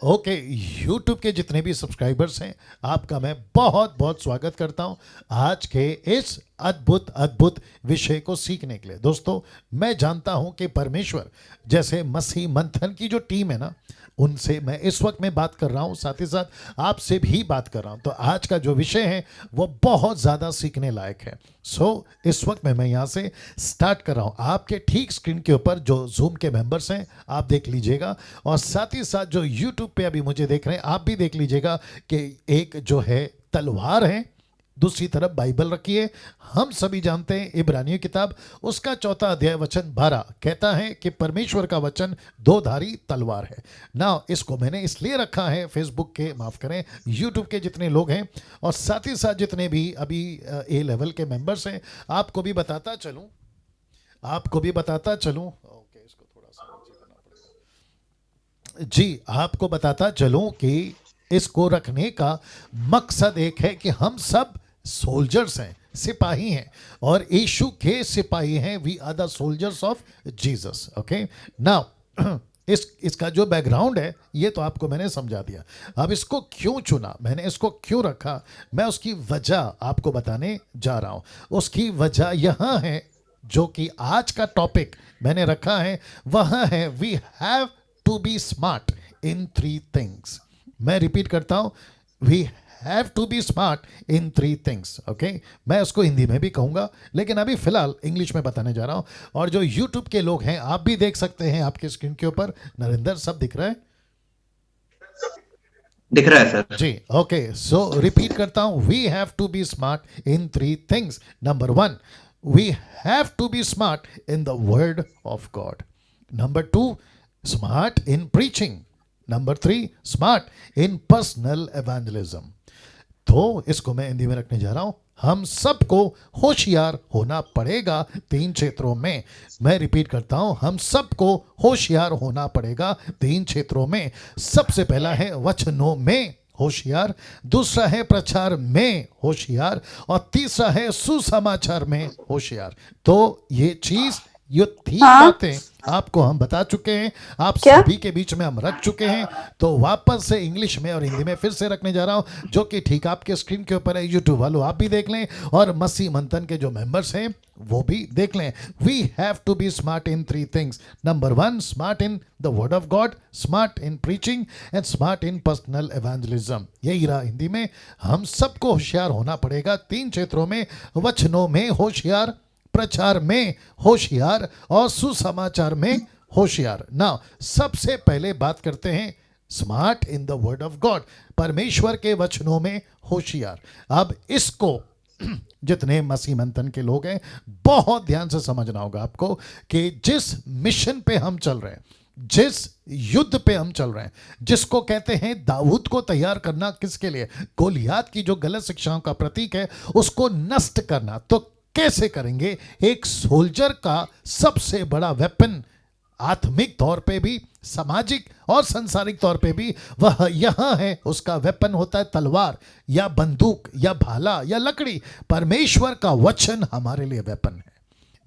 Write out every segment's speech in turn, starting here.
Okay, YouTube के जितने भी सब्सक्राइबर्स हैं, आपका मैं बहुत बहुत स्वागत करता हूं आज के इस अद्भुत अद्भुत विषय को सीखने के लिए। दोस्तों, मैं जानता हूं कि परमेश्वर जैसे मसीह मंथन की जो टीम है ना, उनसे मैं इस वक्त में बात कर रहा हूं, साथ ही साथ आपसे भी बात कर रहा हूं। तो आज का जो विषय है वो बहुत ज़्यादा सीखने लायक है। इस वक्त में मैं यहाँ से स्टार्ट कर रहा हूँ। आपके ठीक स्क्रीन के ऊपर जो जूम के मेंबर्स हैं आप देख लीजिएगा, और साथ ही साथ जो यूट्यूब पे अभी मुझे देख रहे हैं आप भी देख लीजिएगा कि एक जो है तलवार है, दूसरी तरफ बाइबल रखी है। हम सभी जानते हैं इब्रानियों किताब उसका 4 अध्याय वचन 12 कहता है कि परमेश्वर का वचन दो धारी तलवार है ना। इसको मैंने इसलिए रखा है फेसबुक के, माफ करें, यूट्यूब के जितने लोग हैं और साथ ही साथ जितने भी अभी ए लेवल के मेंबर्स हैं, आपको भी बताता चलूं ओके, इसको थोड़ा सा नीचे करना पड़ेगा जी। आपको बताता चलूं कि इसको रखने का मकसद एक है कि हम सब सोल्जर्स हैं, सिपाही हैं, और यीशु के सिपाही हैं। We are the soldiers of Jesus. Okay, now इसका जो बैकग्राउंड है ये तो आपको मैंने समझा दिया। अब इसको क्यों चुना, मैंने इसको क्यों रखा, मैं उसकी वजह आपको बताने जा रहा हूं। उसकी वजह यहां है, जो कि आज का टॉपिक मैंने रखा है वह है we have to be smart in 3 things. मैं रिपीट करता हूं, we have to be smart in 3 things. Okay, मैं उसको हिंदी में भी कहूंगा, लेकिन अभी फिलहाल इंग्लिश में बताने जा रहा हूं। और जो यूट्यूब के लोग हैं आप भी देख सकते हैं, आपके स्क्रीन के ऊपर नरेंद्र सब दिख रहा है, दिख रहा है sir ji. Okay, so repeat करता हूं, we have to be smart in 3 things. Number 1, we have to be smart in the word of God. Number 2, smart in preaching. Number 3, smart in personal evangelism. तो इसको मैं हिंदी में रखने जा रहा हूं, हम सबको होशियार होना पड़ेगा 3 क्षेत्रों में। मैं रिपीट करता हूं, हम सबको होशियार होना पड़ेगा 3 क्षेत्रों में। सबसे पहला है वचनों में होशियार, दूसरा है प्रचार में होशियार, और तीसरा है सुसमाचार में होशियार। तो ये चीज, ये 3 बातें आपको हम बता चुके हैं, आप सभी के बीच में हम रख चुके हैं। तो वापस से इंग्लिश में और हिंदी में फिर से रखने जा रहा हूं, जो कि ठीक आपके स्क्रीन के ऊपर है। यूट्यूब वालों आप भी देख लें, और मसीह मंथन के जो मेंबर्स हैं वो भी देख लें। We have to be smart in 3 things. Number 1, smart in the word of God, smart in preaching and smart in personal evangelism. यही रहा हिंदी में, हम सबको होशियार होना पड़ेगा 3 क्षेत्रों में। वचनों में होशियार, प्रचार में होशियार, और सुसमाचार में होशियार। नाउ सबसे पहले बात करते हैं smart in the word of God, परमेश्वर के वचनों में होशियार। अब इसको जितने मसीह मंथन के लोग हैं बहुत ध्यान से समझना होगा आपको कि जिस मिशन पे हम चल रहे हैं, जिस युद्ध पे हम चल रहे हैं, जिसको कहते हैं दाऊद को तैयार करना, किसके लिए? गोलियात की जो गलत शिक्षाओं का प्रतीक है उसको नष्ट करना। तो कैसे करेंगे? एक सोल्जर का सबसे बड़ा वेपन, आत्मिक तौर पे भी, सामाजिक और सांसारिक तौर पे भी, वह यहां है। उसका वेपन होता है तलवार या बंदूक या भाला या लकड़ी। परमेश्वर का वचन हमारे लिए वेपन है।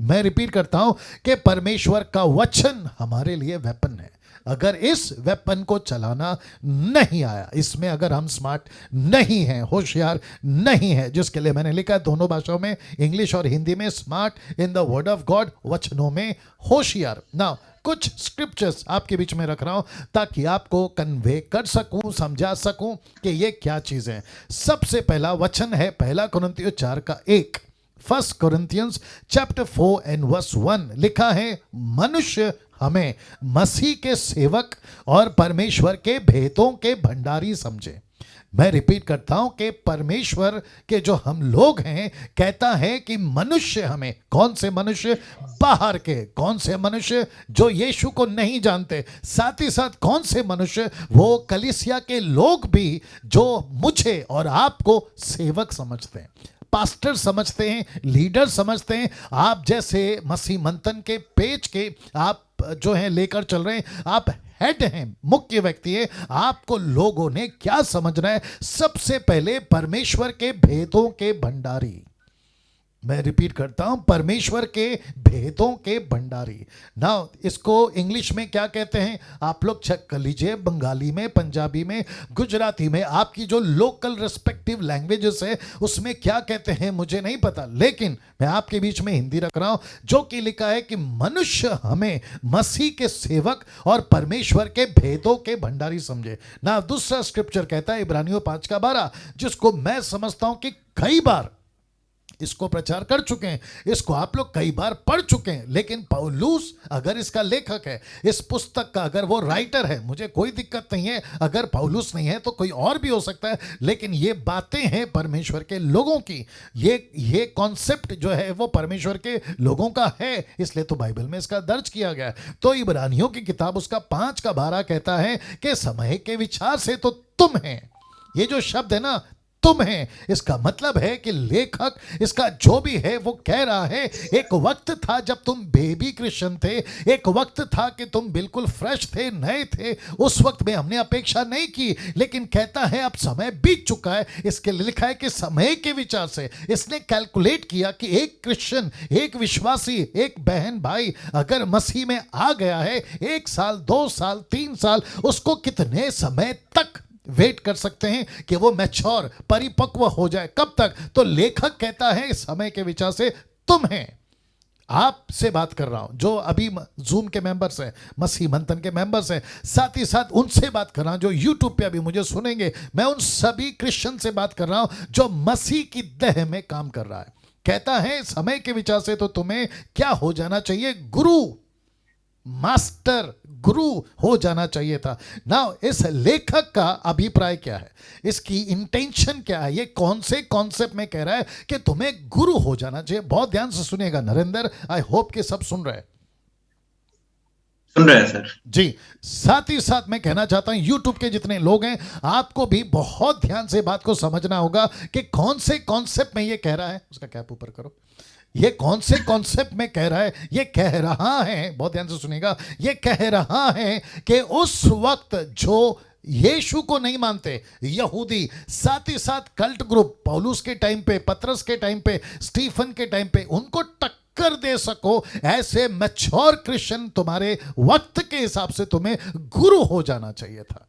मैं रिपीट करता हूं कि परमेश्वर का वचन हमारे लिए वेपन है। अगर इस वेपन को चलाना नहीं आया, इसमें अगर हम स्मार्ट नहीं हैं, होशियार नहीं है, जिसके लिए मैंने लिखा है दोनों भाषाओं में, इंग्लिश और हिंदी में, smart in the word of God, वचनों में होशियार। नाउ कुछ स्क्रिप्चर्स आपके बीच में रख रहा हूं ताकि आपको कन्वे कर सकूं, समझा सकूं कि ये क्या चीजें हैं। सबसे पहला वचन है 1 कुरिन्थियों 4:1। 1 Corinthians chapter 4 and verse 1 लिखा है, मनुष्य हमें मसीह के सेवक और परमेश्वर के भेदों के भंडारी समझे। मैं रिपीट करता हूं कि परमेश्वर के जो हम लोग हैं, कहता है कि मनुष्य हमें, कौन से मनुष्य? बाहर के। कौन से मनुष्य? जो यीशु को नहीं जानते। साथ ही साथ कौन से मनुष्य? वो कलीसिया के लोग भी जो मुझे और आपको सेवक समझते हैं, पास्टर समझते हैं, लीडर समझते हैं। आप जैसे मसीह मंथन के पेज के आप जो हैं लेकर चल रहे हैं, आप हेड हैं, मुख्य व्यक्ति है। आपको लोगों ने क्या समझना है? सबसे पहले परमेश्वर के भेदों के भंडारी। मैं रिपीट करता हूं, परमेश्वर के भेदों के भंडारी। ना इसको इंग्लिश में क्या कहते हैं आप लोग चेक कर लीजिए, बंगाली में, पंजाबी में, गुजराती में, आपकी जो लोकल रेस्पेक्टिव लैंग्वेजेस है उसमें क्या कहते हैं मुझे नहीं पता, लेकिन मैं आपके बीच में हिंदी रख रहा हूं, जो कि लिखा है कि मनुष्य हमें मसीह के सेवक और परमेश्वर के भेदों के भंडारी समझे ना। दूसरा स्क्रिप्चर कहता है इब्रानियों 5:12, जिसको मैं समझता हूं कि कई बार इसको प्रचार कर चुके हैं, इसको आप लोग कई बार पढ़ चुके हैं, लेकिन पौलुस अगर इसका लेखक है, इस पुस्तक का अगर वो राइटर है, मुझे कोई दिक्कत नहीं है, अगर पौलुस नहीं है तो कोई और भी हो सकता है, लेकिन ये बातें हैं परमेश्वर के लोगों की, ये कॉन्सेप्ट जो है वो परमेश्वर के लोगों का है, इसलिए तो बाइबल में इसका दर्ज किया गया है। तो इब्रानियों की किताब उसका 5:12 कहता है कि समय के विचार से तो तुम हैं। ये जो शब्द है ना, तुम हैं, इसका मतलब है कि लेखक इसका जो भी है वो कह रहा है एक वक्त था जब तुम बेबी क्रिश्चियन थे, एक वक्त था कि तुम बिल्कुल फ्रेश थे, नए थे, उस वक्त में हमने अपेक्षा नहीं की, लेकिन कहता है अब समय बीत चुका है। इसके लिए लिखा है कि समय के विचार से इसने कैलकुलेट किया कि एक क्रिश्चियन, एक विश्वासी, एक बहन भाई अगर मसीह में आ गया है, 1 साल, 2 साल, 3 साल, उसको कितने समय तक वेट कर सकते हैं कि वो मैच्योर, परिपक्व हो जाए। कब तक? तो लेखक कहता है समय के विचार से तुम हैं। आपसे बात कर रहा हूं जो अभी जूम के मेंबर्स हैं, मसीह मंथन के मेंबर्स हैं, साथ ही साथ उनसे बात कर रहा हूं जो यूट्यूब पे अभी मुझे सुनेंगे। मैं उन सभी क्रिश्चियन से बात कर रहा हूं जो मसीह की देह में काम कर रहा है। कहता है समय के विचार से तो तुम्हें क्या हो जाना चाहिए? गुरु, मास्टर, गुरु हो जाना चाहिए था ना। इस लेखक का अभिप्राय क्या है, इसकी इंटेंशन क्या है, ये कौन से कॉन्सेप्ट में कह रहा है कि तुम्हें गुरु हो जाना चाहिए? बहुत ध्यान से सुनिएगा नरेंद्र, आई होप कि सब सुन रहे हैं। सुन रहे हैं सर जी। साथ ही साथ मैं कहना चाहता हूं यूट्यूब के जितने लोग हैं आपको भी बहुत ध्यान से बात को समझना होगा कि कौन से कॉन्सेप्ट में ये कह रहा है। उसका कैप ऊपर करो। ये कौन से कॉन्सेप्ट में कह रहा है? ये कह रहा है, बहुत ध्यान से सुनिएगा, ये कह रहा है कि उस वक्त जो यीशु को नहीं मानते यहूदी, साथ ही साथ कल्ट ग्रुप, पौलुस के टाइम पे, पतरस के टाइम पे, स्टीफन के टाइम पे, उनको टक्कर दे सको ऐसे मैच्योर क्रिश्चियन तुम्हारे वक्त के हिसाब से तुम्हें गुरु हो जाना चाहिए था।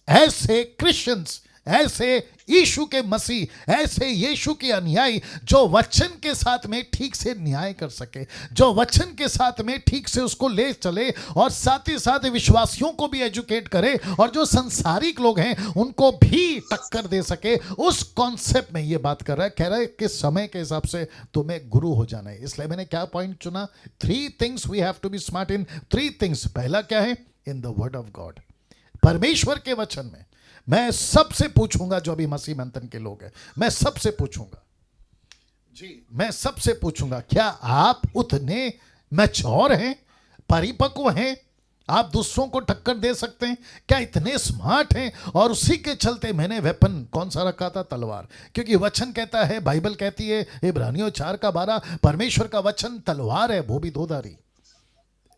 ऐसे क्रिश्चियंस, ऐसे यीशु के मसीह, ऐसे यीशु के अनुयायी जो वचन के साथ में ठीक से न्याय कर सके, जो वचन के साथ में ठीक से उसको ले चले और साथ ही साथ विश्वासियों को भी एजुकेट करे और जो संसारिक लोग हैं उनको भी टक्कर दे सके, उस कॉन्सेप्ट में ये बात कर रहा है। कह रहा है कि समय के हिसाब से तुम्हें गुरु हो जाना है। इसलिए मैंने क्या पॉइंट चुना? 3 things we have to be smart in. 3 things. पहला क्या है? In the word of God, परमेश्वर के वचन में। मैं सबसे पूछूंगा जो अभी मसीह मंथन के लोग हैं, मैं सबसे पूछूंगा जी, मैं सबसे पूछूंगा, क्या आप उतने मैच्योर हैं, परिपक्व हैं, आप दूसरों को टक्कर दे सकते हैं? क्या इतने स्मार्ट हैं? और उसी के चलते मैंने वेपन कौन सा रखा था? तलवार। क्योंकि वचन कहता है, बाइबल कहती है इब्रानियों 4:12, परमेश्वर का वचन तलवार है, वो भी 2 धारी।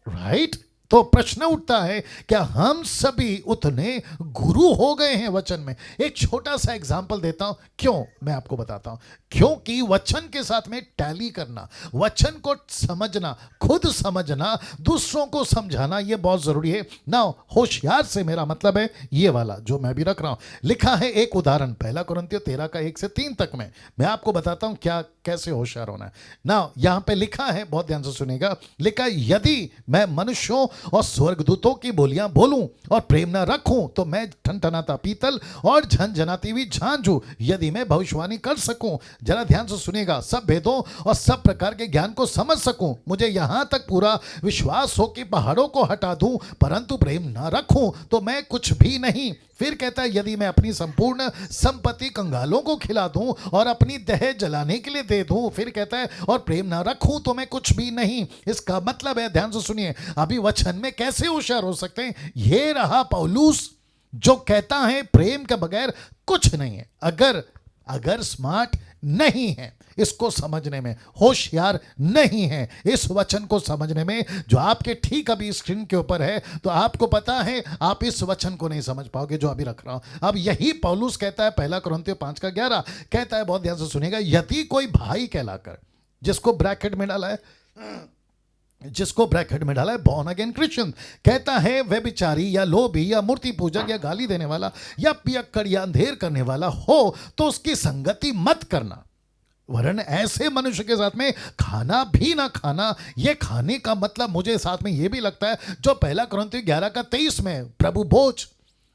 राइट? तो प्रश्न उठता है क्या हम सभी उतने गुरु हो गए हैं वचन में? एक छोटा सा एग्जांपल देता हूं। क्यों? मैं आपको बताता हूं। क्योंकि वचन के साथ में टैली करना, वचन को समझना, खुद समझना, दूसरों को समझाना, यह बहुत जरूरी है ना। होशियार से मेरा मतलब है ये वाला जो मैं भी रख रहा हूं। लिखा है एक उदाहरण 1 कुरिन्थियों 13 का 1 से 3 तक में। मैं आपको बताता हूं क्या, कैसे होशियार होना है ना। यहां पे लिखा है, बहुत ध्यान से सुनेगा, लिखा है यदि मैं मनुष्यों और स्वर्गदूतों की बोलियां बोलूं और प्रेम न रखूं तो मैं ठनठनाता पीतल और झनझनाती हुई झांझ हूं। यदि मैं भविष्यवाणी कर सकूं, जरा ध्यान से सुनेगा, सब भेदों और सब प्रकार के ज्ञान को समझ सकूं, मुझे यहां तक पूरा विश्वास हो कि पहाड़ों को हटा दूं, परंतु प्रेम न रखूं तो मैं कुछ भी नहीं। फिर कहता है यदि मैं अपनी संपूर्ण संपत्ति कंगालों को खिला दूं और अपनी देह जलाने के लिए दे दूं, फिर कहता है और प्रेम ना रखूं तो मैं कुछ भी नहीं। इसका मतलब है, ध्यान से सुनिए, अभी वचन में कैसे होशियार हो सकते हैं? ये रहा पौलुस जो कहता है प्रेम के बगैर कुछ नहीं है। अगर स्मार्ट नहीं है इसको समझने में, होशियार नहीं है इस वचन को समझने में जो आपके ठीक अभी स्क्रीन के ऊपर है, तो आपको पता है आप इस वचन को नहीं समझ पाओगे जो अभी रख रहा हूं। अब यही पौलुस कहता है 1 कुरिन्थियों 5:11 कहता है, बहुत ध्यान से सुनिएगा, यदि कोई भाई कहलाकर, जिसको ब्रैकेट में डाला है, बॉर्न अगेन क्रिश्चियन, कहता है व्यभिचारी या लोभी या मूर्ति पूजक या गाली देने वाला या पियक्कड़ या अंधेर करने वाला हो, तो उसकी संगति मत करना, वरन ऐसे मनुष्य के साथ में खाना भी ना खाना। ये खाने का मतलब मुझे साथ में ये भी लगता है जो 1 कुरिन्थियों 11:23 में प्रभु भोज,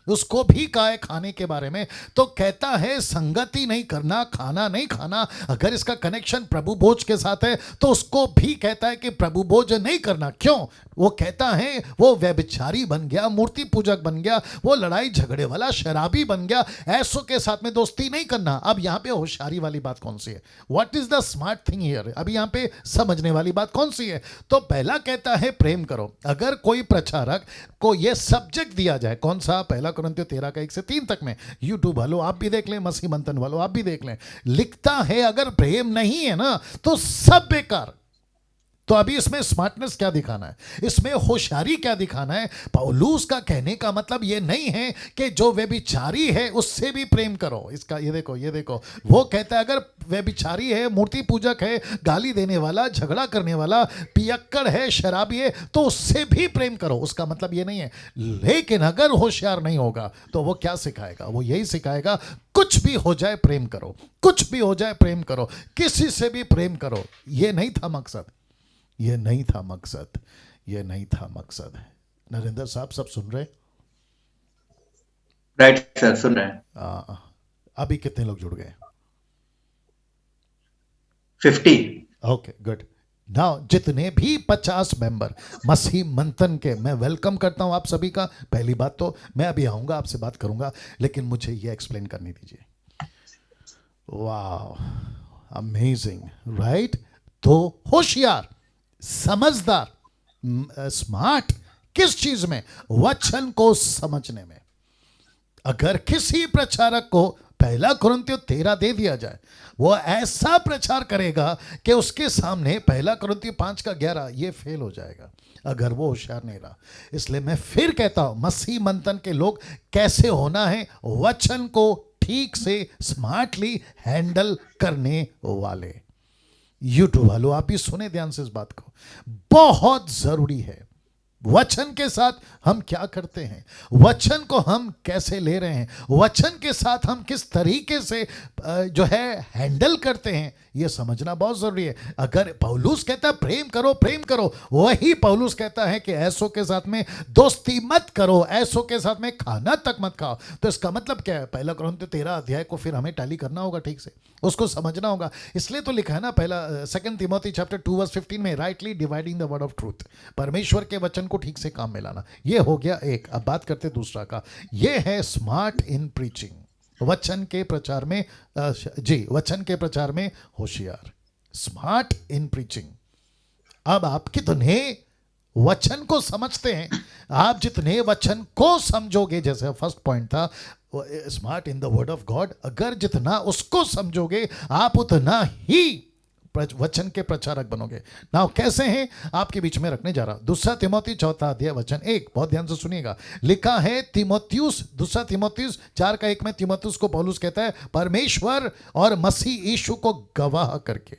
उसको भी कहा है खाने के बारे में, तो कहता है संगति नहीं करना, खाना नहीं खाना। अगर इसका कनेक्शन प्रभु भोज के साथ है तो उसको भी कहता है कि प्रभु भोज नहीं करना। क्यों? वो कहता है वो व्यभिचारी बन गया, मूर्ति पूजक बन गया, वो लड़ाई झगड़े वाला शराबी बन गया, ऐसों के साथ में दोस्ती नहीं करना। अब यहां पे होशियारी वाली बात कौन सी है? What is the smart thing here? अभी यहां पे समझने वाली बात कौन सी है? तो पहला कहता है प्रेम करो। अगर कोई प्रचारक को यह सब्जेक्ट दिया जाए, कौन सा? 1 कुरिन्थियों 13:1-3 तक में, यूट्यूब वालों आप भी देख लें, मसीह मंथन वालों आप भी देख लें, लिखता है अगर प्रेम नहीं है ना तो सब बेकार। तो अभी इसमें स्मार्टनेस क्या दिखाना है, इसमें होशियारी क्या दिखाना है? पौलुस का कहने का मतलब ये नहीं है कि जो व्यभिचारी है उससे भी प्रेम करो। इसका ये देखो, वो कहता है अगर व्यभिचारी है, मूर्ति पूजक है, गाली देने वाला, झगड़ा करने वाला, पियक्कड़ है, शराबी है, तो उससे भी प्रेम करो। उसका मतलब ये नहीं है। लेकिन अगर होशियार नहीं होगा तो वो क्या सिखाएगा? वो यही सिखाएगा कुछ भी हो जाए प्रेम करो, कुछ भी हो जाए प्रेम करो, किसी से भी प्रेम करो। ये नहीं था मकसद, ये नहीं था मकसद। नरेंद्र साहब सब सुन रहे? राइट सर, सुन रहे हैं। अभी कितने लोग जुड़ गए? 50। Okay good. नाउ जितने भी 50 मेंबर मसीह मंथन के, मैं वेलकम करता हूं आप सभी का। पहली बात तो मैं अभी आऊंगा, आपसे बात करूंगा, लेकिन मुझे ये एक्सप्लेन करनी दीजिए। वाह, अमेजिंग, राइट? तो होशियार, समझदार, स्मार्ट किस चीज में? वचन को समझने में। अगर किसी प्रचारक को 1 कुरिन्थियों 13 दे दिया जाए, वो ऐसा प्रचार करेगा कि उसके सामने 1 कुरिन्थियों 5:11 ये फेल हो जाएगा अगर वो होशियार नहीं रहा। इसलिए मैं फिर कहता हूं, मसीह मंथन के लोग कैसे होना है? वचन को ठीक से स्मार्टली हैंडल करने वाले। यूट्यूब वालों आप भी सुने ध्यान से इस बात को, बहुत जरूरी है। वचन के साथ हम क्या करते हैं, वचन को हम कैसे ले रहे हैं, वचन के साथ हम किस तरीके से जो है हैंडल करते हैं, यह समझना बहुत जरूरी है। अगर पौलुस कहता है प्रेम करो, वही पौलुस कहता है कि ऐसों के साथ में दोस्ती मत करो, ऐसों के साथ में खाना तक मत खाओ। तो इसका मतलब क्या है? 1 कुरिन्थियों 13 अध्याय को फिर हमें टैली करना होगा, ठीक से उसको समझना होगा। इसलिए तो लिखा है ना 2 तिमोथी चैप्टर 2:15 में, rightly dividing the word of truth, परमेश्वर के वचन को ठीक से काम में लाना। ये हो गया एक। अब बात करते दूसरा का, ये है स्मार्ट इन प्रीचिंग, वचन के प्रचार में, वचन के प्रचार में होशियार, स्मार्ट इन प्रीचिंग। अब आप कितने वचन को समझते हैं, आप जितने वचन को समझोगे, जैसे फर्स्ट पॉइंट था smart in the word of God, अगर जितना उसको समझोगे आप उतना ही वचन के प्रचारक बनोगे। नाउ कैसे हैं आपके बीच में रखने जा रहा। 2 तिमोथी 4:1, बहुत ध्यान से सुनिएगा। लिखा है तीमुथियुस, 2 तिमोथियुस 4:1 में तीमुथियुस को पौलुस कहता है, परमेश्वर और मसीह यीशु को गवाह करके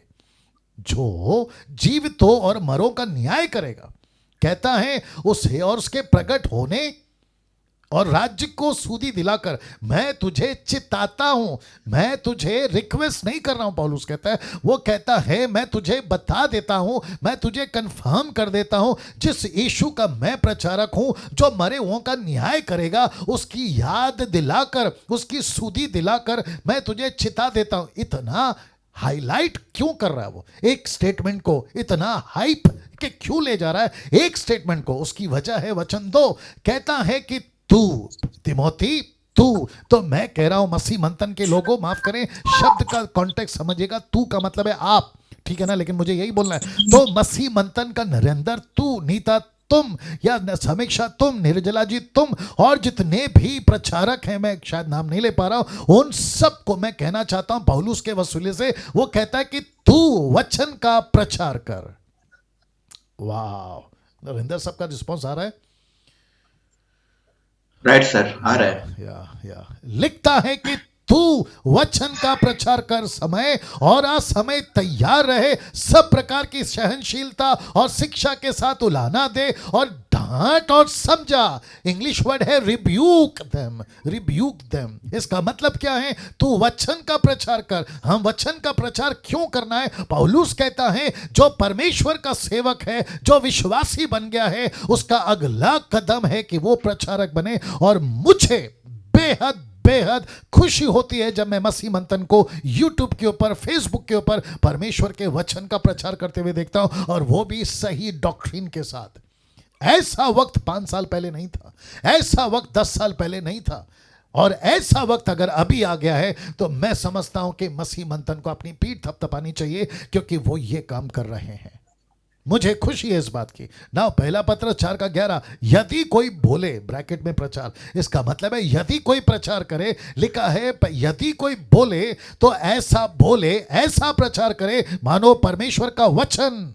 जो जीवितों और मरों का न्याय करेगा, कहता है उसे और उसके प्रकट होने और राज्य को सूदी दिलाकर मैं तुझे चिताता हूं। मैं तुझे रिक्वेस्ट नहीं कर रहा हूं, पौलुस कहता है, वो कहता है मैं तुझे बता देता हूं, मैं तुझे कंफर्म कर देता हूं, जिस यीशु का मैं प्रचारक हूं, जो मरे हुओं का न्याय करेगा, उसकी याद दिलाकर, उसकी सूदी दिलाकर मैं तुझे चिता देता हूं। इतना हाईलाइट क्यों कर रहा है वो एक स्टेटमेंट को, इतना हाइप के क्यों ले जा रहा है एक स्टेटमेंट को? उसकी वजह है वचन 2, कहता है कि तू तिमोथी, तू, तो मैं कह रहा हूं मसीह मंथन के लोगों, माफ करें शब्द का कॉन्टेक्स्ट समझिएगा, तू का मतलब है आप, ठीक है ना, लेकिन मुझे यही बोलना है। तो मसीह मंथन का नरेंद्र तू, नीता तुम या समीक्षा तुम, निर्जला जी तुम, और जितने भी प्रचारक हैं, मैं शायद नाम नहीं ले पा रहा हूं, उन सबको मैं कहना चाहता हूं पौलुस के वसूले से, वो कहता है कि तू वचन का प्रचार कर। वाह, नरेंद्र सबका रिस्पॉन्स आ रहा है? राइट सर, आ रहा है। या लिखता है कि तू वचन का प्रचार कर, समय और असमय तैयार रहे, सब प्रकार की सहनशीलता और शिक्षा के साथ उलाहना दे और डांट और समझा। इंग्लिश वर्ड है रिब्यूक देम, रिब्यूक देम। इसका मतलब क्या है? तू वचन का प्रचार कर। हम वचन का प्रचार क्यों करना है? पौलुस कहता है जो परमेश्वर का सेवक है, जो विश्वासी बन गया है, उसका अगला कदम है कि वो प्रचारक बने। और मुझे बेहद बेहद खुशी होती है जब मैं मसीह मंथन को यूट्यूब के ऊपर, फेसबुक के ऊपर परमेश्वर के वचन का प्रचार करते हुए देखता हूं, और वो भी सही डॉक्ट्रिन के साथ। ऐसा वक्त 5 साल पहले नहीं था, ऐसा वक्त 10 साल पहले नहीं था, और ऐसा वक्त अगर अभी आ गया है तो मैं समझता हूं कि मसीह मंथन को अपनी पीठ थपथपानी चाहिए, क्योंकि वो ये काम कर रहे हैं। मुझे खुशी है इस बात की। ना पहला पत्र 4:11, यदि कोई बोले, ब्रैकेट में प्रचार, इसका मतलब है यदि कोई प्रचार करे, लिखा है यदि कोई बोले तो ऐसा बोले, ऐसा प्रचार करे मानो परमेश्वर का वचन,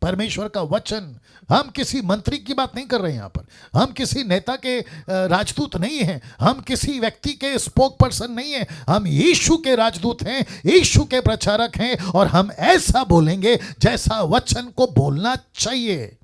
परमेश्वर का वचन। हम किसी मंत्री की बात नहीं कर रहे हैं यहां पर, हम किसी नेता के राजदूत नहीं हैं, हम किसी व्यक्ति के स्पोक पर्सन नहीं हैं, हम यीशु के राजदूत हैं, यीशु के प्रचारक हैं, और हम ऐसा बोलेंगे जैसा वचन को बोलना चाहिए।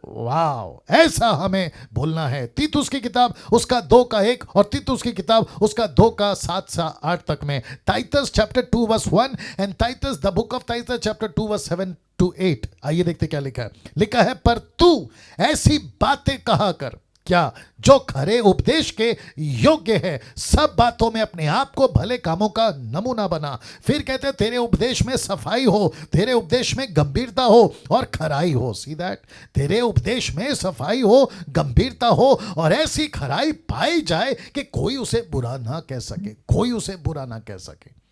वाह, ऐसा हमें बोलना है। तीतुस की किताब उसका 2:1 और तीतुस की किताब उसका 2:7 से 8 तक में, Titus chapter 2:1 and Titus the book of Titus chapter 2:7 to 8। आइए देखते क्या लिखा है। लिखा है, पर तू ऐसी बातें कहा कर क्या जो खरे उपदेश के योग्य है, सब बातों में अपने आप को भले कामों का नमूना बना। फिर कहते हैं तेरे उपदेश में सफाई हो, तेरे उपदेश में गंभीरता हो और खराई हो। सी दैट, तेरे उपदेश में सफाई हो, गंभीरता हो और ऐसी खराई पाई जाए कि कोई उसे बुरा ना कह सके, कोई उसे बुरा ना कह सके।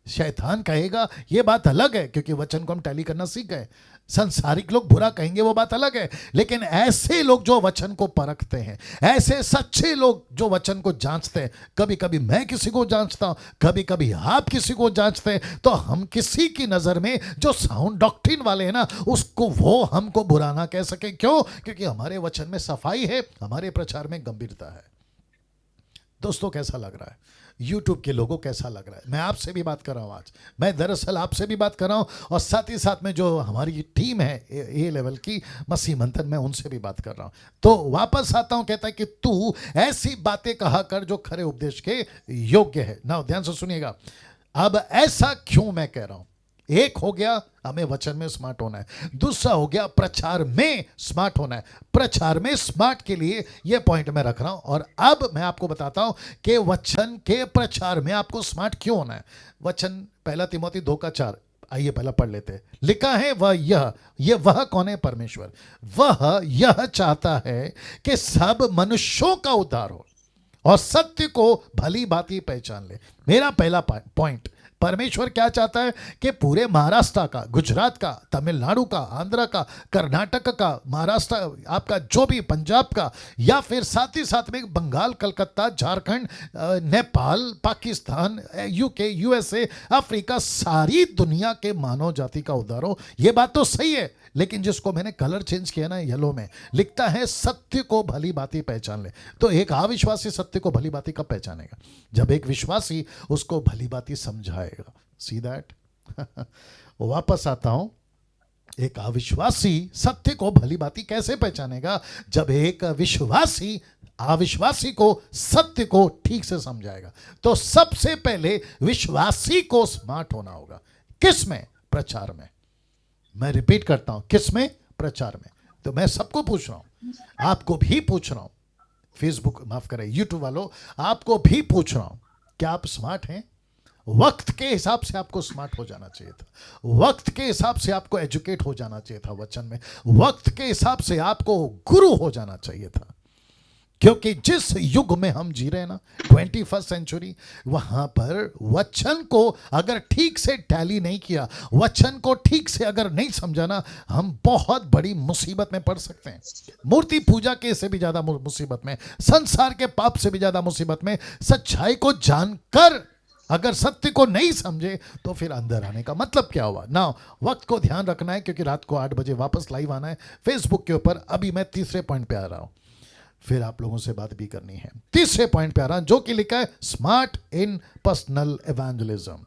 शैतान कहेगा ये बात अलग है, क्योंकि वचन को हम टैली करना सीख गए। संसारिक लोग बुरा कहेंगे वो बात अलग है, लेकिन ऐसे लोग जो वचन को परखते हैं, ऐसे सच्चे लोग जो वचन को जांचते हैं, कभी कभी मैं किसी को जांचता हूं, कभी कभी आप किसी को जांचते हैं, तो हम किसी की नजर में जो साउंड डॉक्ट्रिन वाले हैं ना, उसको वो हमको बुरा ना कह सके। क्यों? क्योंकि हमारे वचन में सफाई है, हमारे प्रचार में गंभीरता है। दोस्तों, कैसा लग रहा है? यूट्यूब के लोगों कैसा लग रहा है? मैं आपसे भी बात कर रहा हूं आज, मैं दरअसल आपसे भी बात कर रहा हूं, और साथ ही साथ में जो हमारी टीम है ए लेवल की मसीह मंथन में, उनसे भी बात कर रहा हूं। तो वापस आता हूं, कहता है कि तू ऐसी बातें कहा कर जो खरे उपदेश के योग्य है। ना ध्यान से सुनिएगा। अब ऐसा क्यों मैं कह रहा हूं? एक हो गया हमें वचन में स्मार्ट होना है, दूसरा हो गया प्रचार में स्मार्ट होना है। प्रचार में स्मार्ट के लिए यह पॉइंट मैं रख रहा हूं, और अब मैं आपको बताता हूं कि वचन के प्रचार में आपको स्मार्ट क्यों होना है। वचन 1 तिमोथी 2:4, आइए पहला पढ़ लेते हैं। लिखा है, वह कौन है? परमेश्वर। वह यह चाहता है कि सब मनुष्यों का उद्धार हो और सत्य को भली भांति पहचान ले। मेरा पहला पॉइंट, परमेश्वर क्या चाहता है कि पूरे महाराष्ट्र का, गुजरात का, तमिलनाडु का, आंध्र का, कर्नाटक का, महाराष्ट्र आपका, जो भी पंजाब का, या फिर साथ ही साथ में Bengal, Calcutta, Jharkhand, Nepal, Pakistan, UK, USA, Africa, सारी दुनिया के मानव जाति का उद्धार हो। ये बात तो सही है, लेकिन जिसको मैंने कलर चेंज किया ना, येलो में लिखता है सत्य को भली भांति पहचान ले। तो एक अविश्वासी सत्य को भली भांति कब पहचानेगा? जब एक विश्वासी उसको भली भांति समझाएगा। See that. वापस आता हूं, एक अविश्वासी सत्य को भली भांति कैसे पहचानेगा? जब एक विश्वासी अविश्वासी को सत्य को ठीक से समझाएगा। तो सबसे पहले विश्वासी को स्मार्ट होना होगा। किस में? प्रचार में। मैं रिपीट करता हूं, किस में? प्रचार में। तो मैं सबको पूछ रहा हूं, आपको भी पूछ रहा हूं, फेसबुक माफ करें, यूट्यूब वालों, आपको भी पूछ रहा हूं, क्या आप स्मार्ट हैं? वक्त के हिसाब से आपको स्मार्ट हो जाना चाहिए था, वक्त के हिसाब से आपको एजुकेट हो जाना चाहिए था वचन में, वक्त के हिसाब से आपको गुरु हो जाना चाहिए था। क्योंकि जिस युग में हम जी रहे हैं ना, 21st सेंचुरी, वहां पर वचन को अगर ठीक से टैली नहीं किया, वचन को ठीक से अगर नहीं समझा ना, हम बहुत बड़ी मुसीबत में पड़ सकते हैं। मूर्ति पूजा के से भी ज्यादा मुसीबत में, संसार के पाप से भी ज्यादा मुसीबत में, सच्चाई को जानकर अगर सत्य को नहीं समझे तो फिर अंदर आने का मतलब क्या हुआ ना। वक्त को ध्यान रखना है, क्योंकि रात को 8 बजे वापस लाइव आना है फेसबुक के ऊपर। अभी मैं तीसरे पॉइंट पे आ रहा हूं, फिर आप लोगों से बात भी करनी है। तीसरे पॉइंट पे आ रहा हूं, जो कि लिखा है स्मार्ट इन पर्सनल एवेंजलिज्म,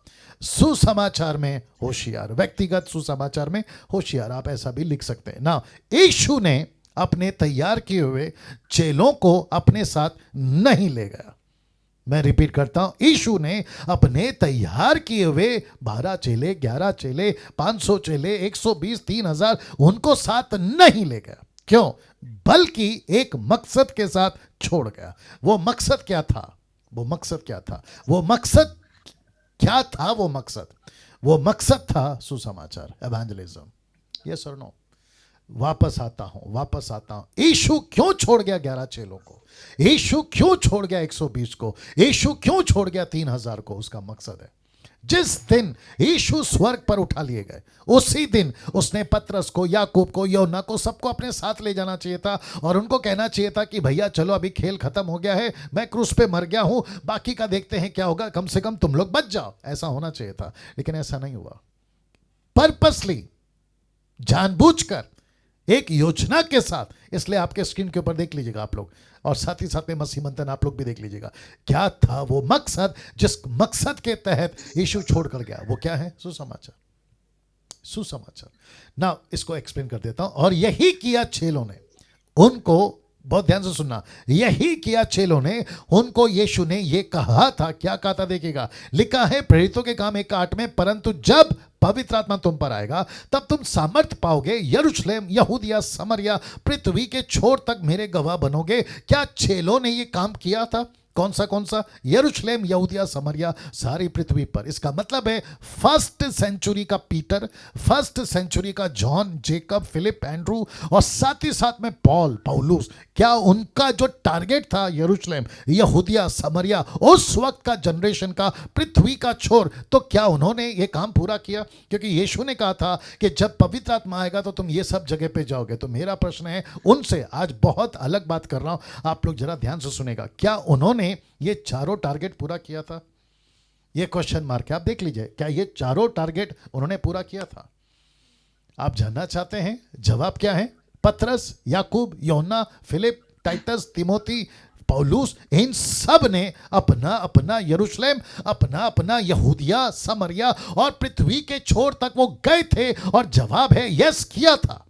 सुसमाचार में होशियार, व्यक्तिगत सुसमाचार में होशियार, आप ऐसा भी लिख सकते हैं ना। यीशु ने अपने तैयार किए हुए चेलों को अपने साथ नहीं ले गया। मैं रिपीट करता हूं, यीशु ने अपने तैयार किए हुए 12 चेले, 11 चेले, 500 चेले, 120, 3000 उनको साथ नहीं ले गया। क्यों? बल्कि एक मकसद के साथ छोड़ गया। वो मकसद क्या था? वो मकसद क्या था? वो मकसद क्या था? वो मकसद था सुसमाचार, एवेंजलिज्म। यस और नो? वापस आता हूं। यीशु क्यों छोड़ गया 11 चेलों को? यीशु क्यों छोड़ गया 120 को? यीशु क्यों छोड़ गया 3000 को? उसका मकसद है, जिस दिन यीशु स्वर्ग पर उठा लिए गए, उसी दिन उसने पतरस को, याकूब को, यूहन्ना को, सबको अपने साथ ले जाना चाहिए था और उनको कहना चाहिए था कि भैया चलो, अभी खेल खत्म हो गया है, मैं क्रूस पे मर गया हूं, बाकी का देखते हैं क्या होगा, कम से कम तुम लोग बच जाओ। ऐसा होना चाहिए था, लेकिन ऐसा नहीं हुआ। पर्पसली, जानबूझकर, एक योजना के साथ, इसलिए आपके स्क्रीन के ऊपर देख लीजिएगा आप लोग, और साथ ही साथ में मसीह मंथन आप लोग भी देख लीजिएगा। क्या था वो मकसद, जिस मकसद के तहत यीशु छोड़ कर गया? वो क्या है? सुसमाचार। ना इसको एक्सप्लेन कर देता हूं। और यही किया चेलों ने, उनको बहुत ध्यान से सुनना, यही किया चेलों ने, उनको यीशु ने ये कहा था। क्या कहा था? देखिएगा, लिखा है प्रेरितों के काम 1:8 में, परंतु जब पवित्र आत्मा तुम पर आएगा तब तुम सामर्थ पाओगे, यरूशलेम, यहूदिया, समरिया, पृथ्वी के छोर तक मेरे गवाह बनोगे। क्या चेलों ने ये काम किया था? कौन सा? यरूशलेम, यहूदिया, समरिया, सारी पृथ्वी पर। इसका मतलब है फर्स्ट सेंचुरी का पीटर, फर्स्ट सेंचुरी का जॉन, जेकब, फिलिप, एंड्रू, और साथ ही साथ में पौलुस, क्या उनका जो टारगेट था यरूशलेम, यहूदिया, समरिया, उस वक्त का जनरेशन का, पृथ्वी का छोर, तो क्या उन्होंने ये काम पूरा किया? क्योंकि यीशु ने कहा था कि जब पवित्र आत्मा आएगा तो तुम ये सब जगह पे जाओगे। तो मेरा प्रश्न है उनसे, आज बहुत अलग बात कर रहा हूं, आप लोग जरा ध्यान से सुनेगा, क्या उन्होंने ये चारों टारगेट पूरा किया था? ये क्वेश्चन मार्क है, आप देख लीजिए, क्या ये चारों टारगेट उन्होंने पूरा किया था? आप जानना चाहते हैं? जवाब क्या है? पतरस, याकूब, यूहन्ना, फिलिप, टाइटस, तिमोथी, पौलुस, इन सब ने अपना अपना यरूशलेम, अपना अपना यहूदिया, समरिया और पृथ्वी के छोर तक वो गए थे। और जवाब है यस, किया था।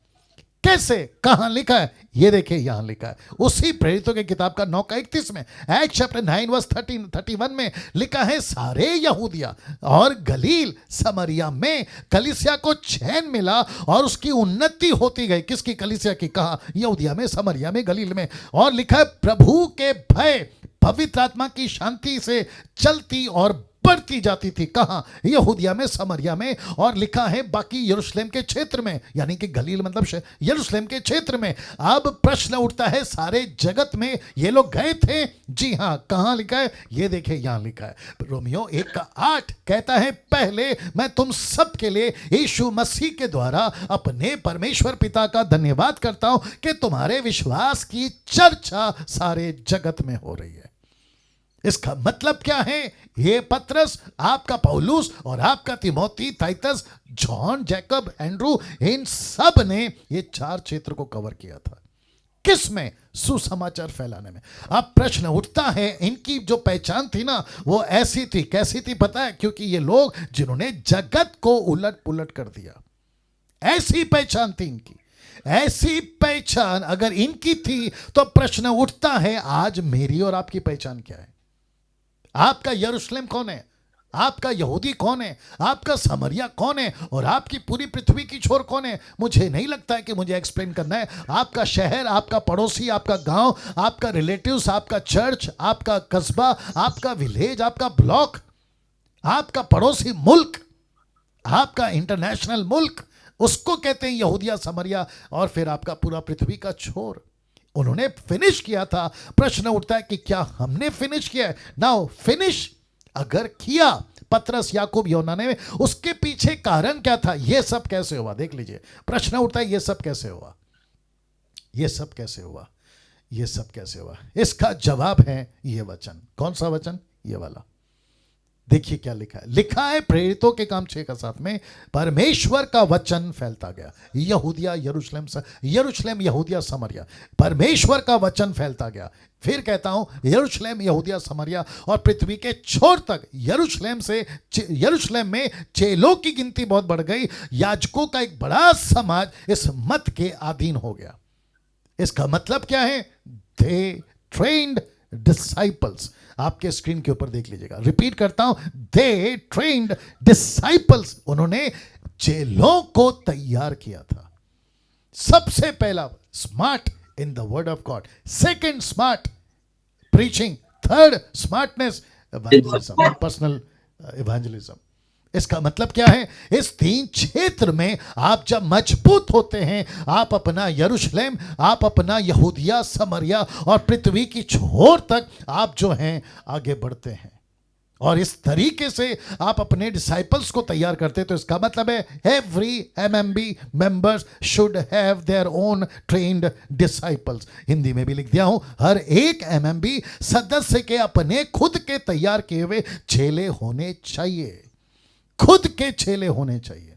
कैसे? कहां लिखा है? ये देखिए, यहां लिखा है उसी प्रेरितों की किताब का 9:31 में, एक्ट चैप्टर 9 वर्स 31 में लिखा है, सारे यहूदिया और गलील, समरिया में कलीसिया को चैन मिला और उसकी उन्नति होती गई। किसकी? कलीसिया की। कहा? यहूदिया में, समरिया में, गलील में। और लिखा है प्रभु के भय, पवित्र आत्मा की शांति से चलती और बढ़ती जाती थी। कहां? यहूदिया में, समरिया में, और लिखा है बाकी यरूशलेम के क्षेत्र में, यानी कि गलील मतलब यरूशलेम के क्षेत्र में। अब प्रश्न उठता है, सारे जगत में ये लोग गए थे? जी हां। कहां लिखा है? ये देखिए, यहां लिखा है रोमियो 1:8 कहता है, पहले मैं तुम सब के लिए यीशु मसीह के द्वारा अपने परमेश्वर पिता का धन्यवाद करता हूं कि तुम्हारे विश्वास की चर्चा सारे जगत में हो रही है। इसका मतलब क्या है? ये पतरस, आपका पौलुस और आपका Timothy, Titus, John, Jacob, Andrew, इन सब ने ये 4 क्षेत्र को कवर किया था। किस में? सुसमाचार फैलाने में। अब प्रश्न उठता है, इनकी जो पहचान थी ना, वो ऐसी थी। कैसी थी पता है? क्योंकि ये लोग जिन्होंने जगत को उलट पुलट कर दिया, ऐसी पहचान थी इनकी। ऐसी पहचान अगर इनकी थी तो प्रश्न उठता है, आज मेरी और आपकी पहचान क्या है? आपका यरूशलेम कौन है? आपका यहूदी कौन है? आपका समरिया कौन है? और आपकी पूरी पृथ्वी की छोर कौन है? मुझे नहीं लगता है कि मुझे एक्सप्लेन करना है। आपका शहर, आपका पड़ोसी, आपका गांव, आपका रिलेटिव्स, आपका चर्च, आपका कस्बा, आपका विलेज, आपका ब्लॉक, आपका पड़ोसी मुल्क, आपका इंटरनेशनल मुल्क, उसको कहते हैं यहूदिया, समरिया, और फिर आपका पूरा पृथ्वी का छोर। उन्होंने फिनिश किया था। प्रश्न उठता है कि क्या हमने फिनिश किया है? नाउ फिनिश अगर किया पतरस, याकूब, यूहन्ना ने, उसके पीछे कारण क्या था? यह सब कैसे हुआ? देख लीजिए, प्रश्न उठता है, यह सब कैसे हुआ? यह सब कैसे हुआ? यह सब कैसे हुआ? इसका जवाब है यह वचन। कौन सा वचन? यह वाला। देखिए क्या लिखा है। लिखा है प्रेरितों के काम 6 का 7 में, परमेश्वर का वचन फैलता गया। यहूदिया, यरूशलेम, यहूदिया, समरिया। परमेश्वर का वचन फैलता गया। फिर कहता हूं, यरूशलेम, यहूदिया, समरिया और पृथ्वी के छोर तक। यरूशलेम में चेलों की गिनती बहुत बढ़ गई। याजकों का एक बड़ा समाज इस मत के अधीन हो गया। इसका मतलब क्या है? दे ट्रेन्ड डिसाइपल्स। आपके स्क्रीन के ऊपर देख लीजिएगा, रिपीट करता हूं, दे ट्रेन्ड डिसाइपल्स। उन्होंने चेलों को तैयार किया था। सबसे पहला smart in the word of God, second smart preaching, third smartness evangelism, personal evangelism. इसका मतलब क्या है? इस 3 क्षेत्र में आप जब मजबूत होते हैं, आप अपना यरूशलेम, आप अपना यहूदिया, समरिया और पृथ्वी की छोर तक आप जो हैं आगे बढ़ते हैं। और इस तरीके से आप अपने डिसाइपल्स को तैयार करते हैं। तो इसका मतलब है every MMB members should have their own trained disciples. Hindi में भी लिख दिया हूं, हर एक एमएमबी सदस्य के अपने खुद के तैयार किए हुए चेले होने चाहिए। खुद के चेले होने चाहिए।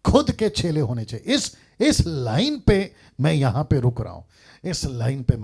खुद के चेले होने चाहिए। इस लाइन पे मैं यहां पे रुक रहा हूं। इस लाइन पे मैं